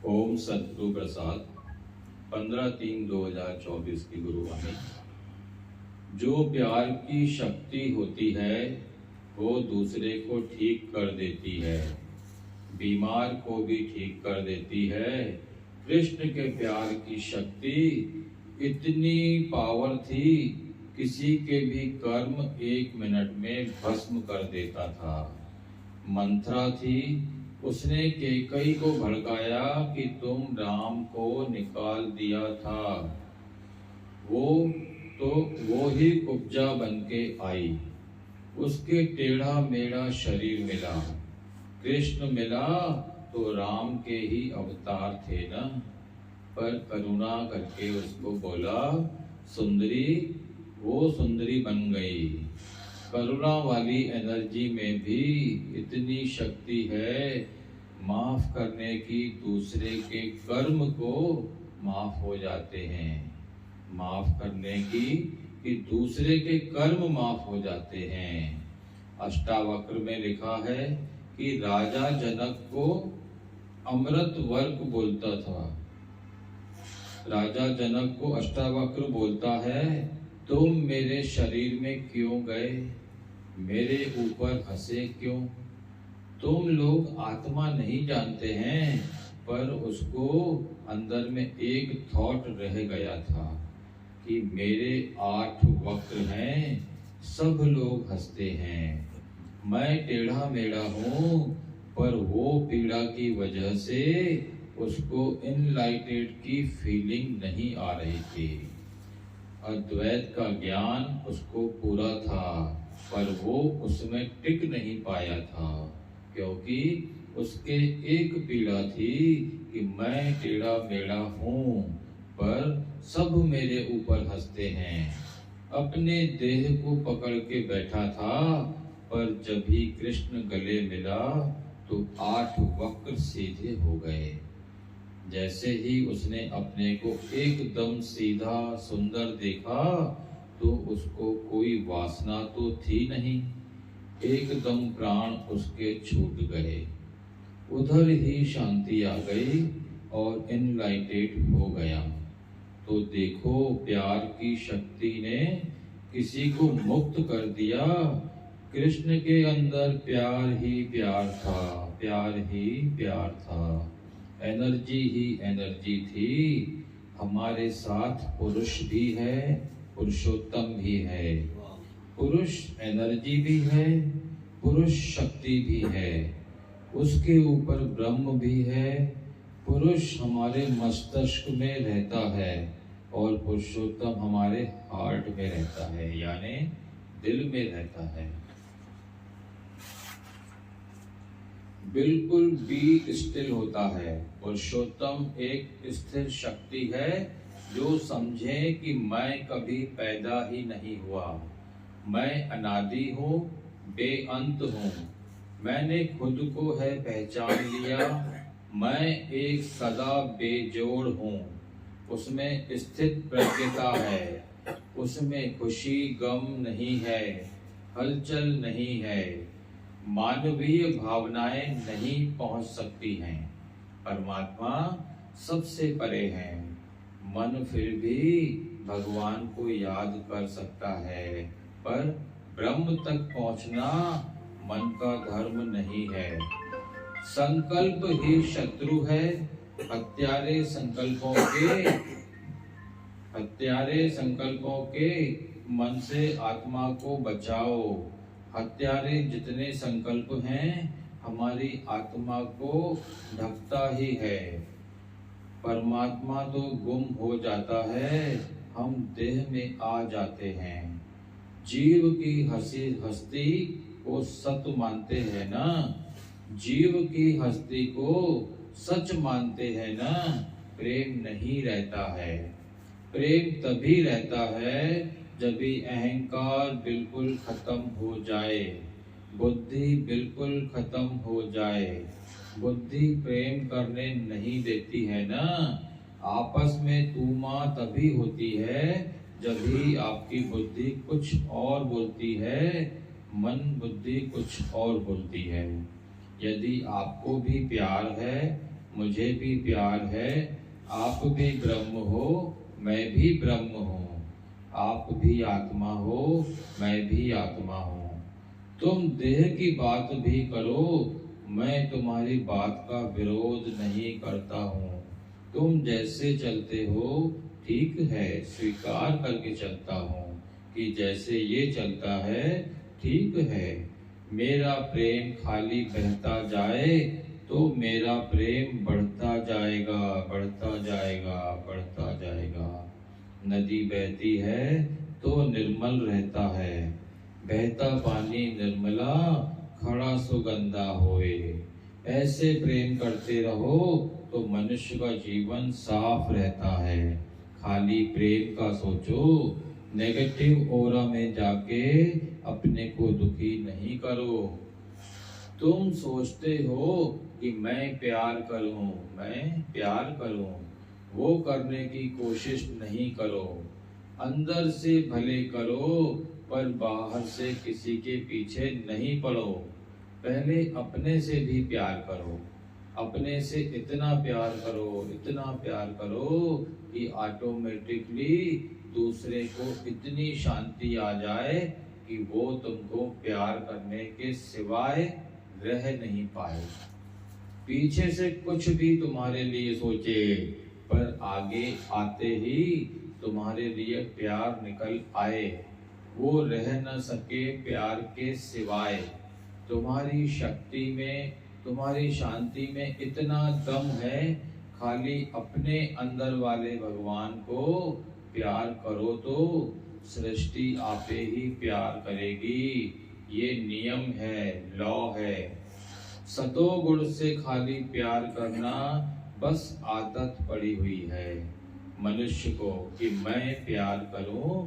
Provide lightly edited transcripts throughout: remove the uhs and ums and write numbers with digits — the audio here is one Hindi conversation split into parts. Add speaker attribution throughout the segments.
Speaker 1: ओम सतगुरु प्रसाद 15/3/2024 की गुरुवाणी। जो प्यार की शक्ति होती है वो दूसरे को ठीक कर देती है, बीमार को भी ठीक कर देती है। कृष्ण के प्यार की शक्ति इतनी पावर थी, किसी के भी कर्म 1 मिनट में भस्म कर देता था। मंथरा थी, उसने कैकेयी को भड़काया कि तुम राम को निकाल दिया था। वो ही कुब्जा बन के आई, उसके टेढ़ा मेढ़ा शरीर मिला। कृष्ण मिला तो राम के ही अवतार थे ना, पर करुणा करके उसको बोला सुंदरी, वो सुंदरी बन गई। करुणा वाली एनर्जी में भी इतनी शक्ति है, माफ करने की। दूसरे के कर्म को माफ हो जाते हैं, माफ करने की कि दूसरे के कर्म माफ हो जाते हैं। अष्टावक्र में लिखा है कि राजा जनक को अमृत वर्क बोलता था। राजा जनक को अष्टावक्र बोलता है, तुम मेरे शरीर में क्यों गए, मेरे ऊपर हंसे क्यों? तुम लोग आत्मा नहीं जानते हैं, पर उसको अंदर में एक थॉट रह गया था कि मेरे 8 वक्र हैं, सब लोग हंसते हैं, मैं टेढ़ा मेढ़ा हूँ। पर वो पीड़ा की वजह से उसको इनलाइटेड की फीलिंग नहीं आ रही थी। अद्वैत का ज्ञान उसको पूरा था, पर वो उसमें टिक नहीं पाया था, क्योंकि उसके एक पीड़ा थी कि मैं टेढ़ा मेढ़ा हूँ, पर सब मेरे ऊपर हंसते हैं। अपने देह को पकड़ के बैठा था, पर जब ही कृष्ण गले मिला तो 8 वक्र सीधे हो गए। जैसे ही उसने अपने को एकदम सीधा सुंदर देखा तो उसको कोई वासना तो थी नहीं, एकदम प्राण उसके छूट गए। उधर ही शांति आ गई और इनलाइटेड हो गया। तो देखो, प्यार की शक्ति ने किसी को मुक्त कर दिया। कृष्ण के अंदर प्यार ही प्यार था, प्यार ही प्यार था, एनर्जी ही एनर्जी थी। हमारे साथ पुरुष भी है, पुरुषोत्तम भी है। पुरुष एनर्जी भी है, पुरुष शक्ति भी है, उसके ऊपर ब्रह्म भी है। पुरुष हमारे मस्तिष्क में रहता है और पुरुषोत्तम हमारे हार्ट में रहता है, यानी दिल में रहता है। बिल्कुल बी स्टिल होता है। पुरुषोत्तम एक स्थिर शक्ति है जो समझे कि मैं कभी पैदा ही नहीं हुआ, मैं अनादि हूँ, बेअंत हूँ। मैंने खुद को है पहचान लिया, मैं एक सदा बेजोड़ हूँ। उसमें स्थित प्रज्ञता है, उसमें खुशी गम नहीं है, हलचल नहीं है, मानवीय भावनाएं नहीं पहुंच सकती हैं। परमात्मा सबसे परे है। मन फिर भी भगवान को याद कर सकता है, पर ब्रह्म तक पहुंचना मन का धर्म नहीं है। संकल्प ही शत्रु है। हत्यारे संकल्पों के मन से आत्मा को बचाओ। हत्यारे जितने संकल्प हैं हमारी आत्मा को ढकता ही है। परमात्मा तो गुम हो जाता है, हम देह में आ जाते हैं। जीव की हस्ती को सत्य मानते हैं ना, जीव की हस्ती को सच मानते हैं ना। प्रेम नहीं रहता है। प्रेम तभी रहता है जब भी अहंकार बिल्कुल खत्म हो जाए, बुद्धि बिल्कुल खत्म हो जाए। बुद्धि प्रेम करने नहीं देती है ना। आपस में तू मां तभी होती है जब भी आपकी बुद्धि कुछ और बोलती है, मन बुद्धि कुछ और बोलती है। यदि आपको भी प्यार है, मुझे भी प्यार है, आप भी ब्रह्म हो, मैं भी ब्रह्म हूँ। आप भी आत्मा हो, मैं भी आत्मा हूँ। तुम देह की बात भी करो, मैं तुम्हारी बात का विरोध नहीं करता हूँ। तुम जैसे चलते हो ठीक है, स्वीकार करके चलता हूँ कि जैसे ये चलता है ठीक है। मेरा प्रेम खाली बहता जाए तो मेरा प्रेम बढ़ता जाएगा, बढ़ता जाएगा, बढ़ता जाएगा। नदी बहती है तो निर्मल रहता है, बहता पानी निर्मला, खड़ा सुगंधा होए। ऐसे प्रेम करते रहो तो मनुष्य का जीवन साफ रहता है। खाली प्रेम का सोचो, नेगेटिव ओरा में जाके अपने को दुखी नहीं करो। तुम सोचते हो कि मैं प्यार करूं, मैं प्यार करूं, वो करने की कोशिश नहीं करो। अंदर से भले करो पर बाहर से किसी के पीछे नहीं पड़ो। पहले अपने से भी प्यार करो, अपने से इतना प्यार करो, इतना प्यार करो कि ऑटोमेटिकली दूसरे को इतनी शांति आ जाए कि वो तुमको प्यार करने के सिवाय रह नहीं पाए। पीछे से कुछ भी तुम्हारे लिए सोचे पर आगे आते ही तुम्हारे लिए प्यार निकल आए। वो रह न सके प्यार के सिवाय। तुम्हारी शक्ति में, तुम्हारी शांति में इतना दम है, खाली अपने अंदर वाले भगवान को प्यार करो तो सृष्टि आपे ही प्यार करेगी। ये नियम है, लॉ है। सतो गुण से खाली प्यार करना बस आदत पड़ी हुई है मनुष्य को कि मैं प्यार करूं।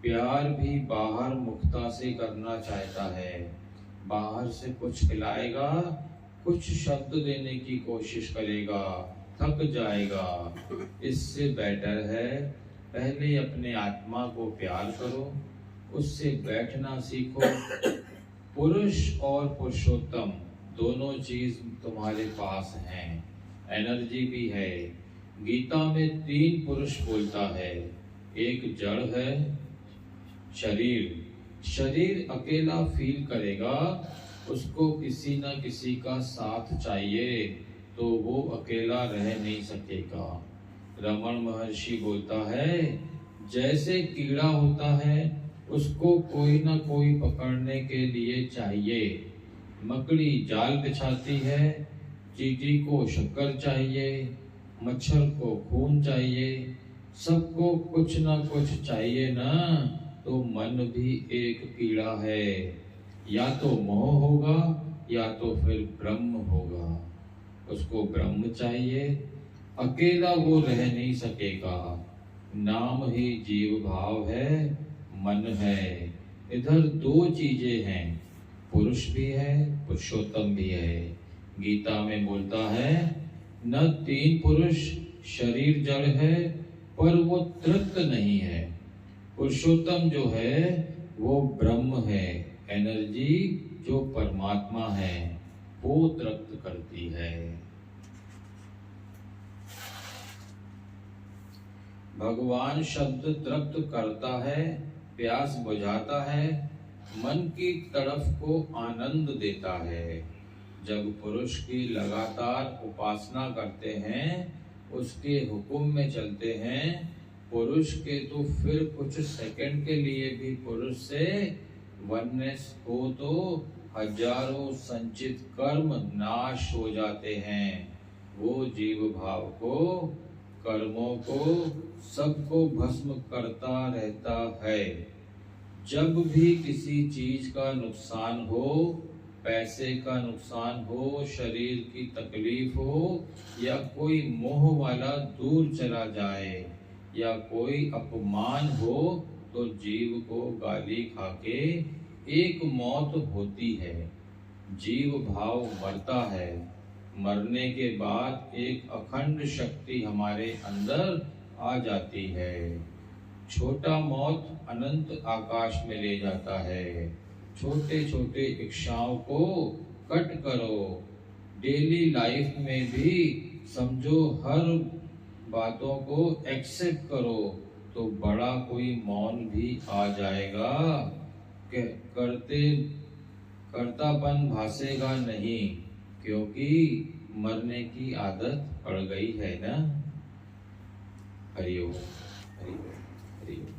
Speaker 1: प्यार भी बाहर मुक्ता से करना चाहता है। बाहर से कुछ खिलाएगा, कुछ शब्द देने की कोशिश करेगा, थक जाएगा। इससे बेटर है पहले अपने आत्मा को प्यार करो, उससे बैठना सीखो। पुरुष और पुरुषोत्तम दोनों चीज तुम्हारे पास हैं, एनर्जी भी है। गीता में 3 पुरुष बोलता है। एक जड़ है, शरीर। शरीर अकेला फील करेगा, उसको किसी न किसी का साथ चाहिए, तो वो अकेला रह नहीं सकेगा। रमन महर्षि बोलता है, जैसे कीड़ा होता है उसको कोई ना कोई पकड़ने के लिए चाहिए। मकड़ी जाल बिछाती है, चींटी को शक्कर चाहिए, मच्छर को खून चाहिए, सबको कुछ ना कुछ चाहिए ना। तो मन भी एक कीड़ा है, या तो मोह होगा या तो फिर ब्रह्म होगा। उसको ब्रह्म चाहिए, अकेला वो रह नहीं सकेगा। नाम ही जीव भाव है, मन है। इधर 2 चीजें हैं, पुरुष भी है, पुरुषोत्तम भी है। गीता में बोलता है, न 3 पुरुष, शरीर जड़ है पर वो तृप्त नहीं है। पुरुषोत्तम जो है वो ब्रह्म है, एनर्जी जो परमात्मा है, वो तृप्त करती है। भगवान शब्द तृप्त करता है, प्यास बुझाता है, मन की तड़फ को आनंद देता है। जब पुरुष की लगातार उपासना करते हैं, उसके हुक्म में चलते हैं, पुरुष के तो फिर कुछ सेकंड के लिए भी पुरुष से वननेस हो तो हजारों संचित कर्म नाश हो जाते हैं। वो जीव भाव को, कर्मों को, सबको भस्म करता रहता है। जब भी किसी चीज का नुकसान हो, पैसे का नुकसान हो, शरीर की तकलीफ हो, या कोई मोह वाला दूर चला जाए, या कोई अपमान हो, तो जीव को गाली खाके एक मौत होती है। जीव भाव मरता है। मरने के बाद एक अखंड शक्ति हमारे अंदर आ जाती है। छोटा मौत अनंत आकाश में ले जाता है। छोटे छोटे इच्छाओं को कट करो। डेली लाइफ में भी समझो, हर बातों को एक्सेप्ट करो तो बड़ा कोई मौन भी आ जाएगा। करते कर्तापन भासेगा नहीं, क्योंकि मरने की आदत पड़ गई है ना। हरि ओम, हरि ओम, हरि ओम।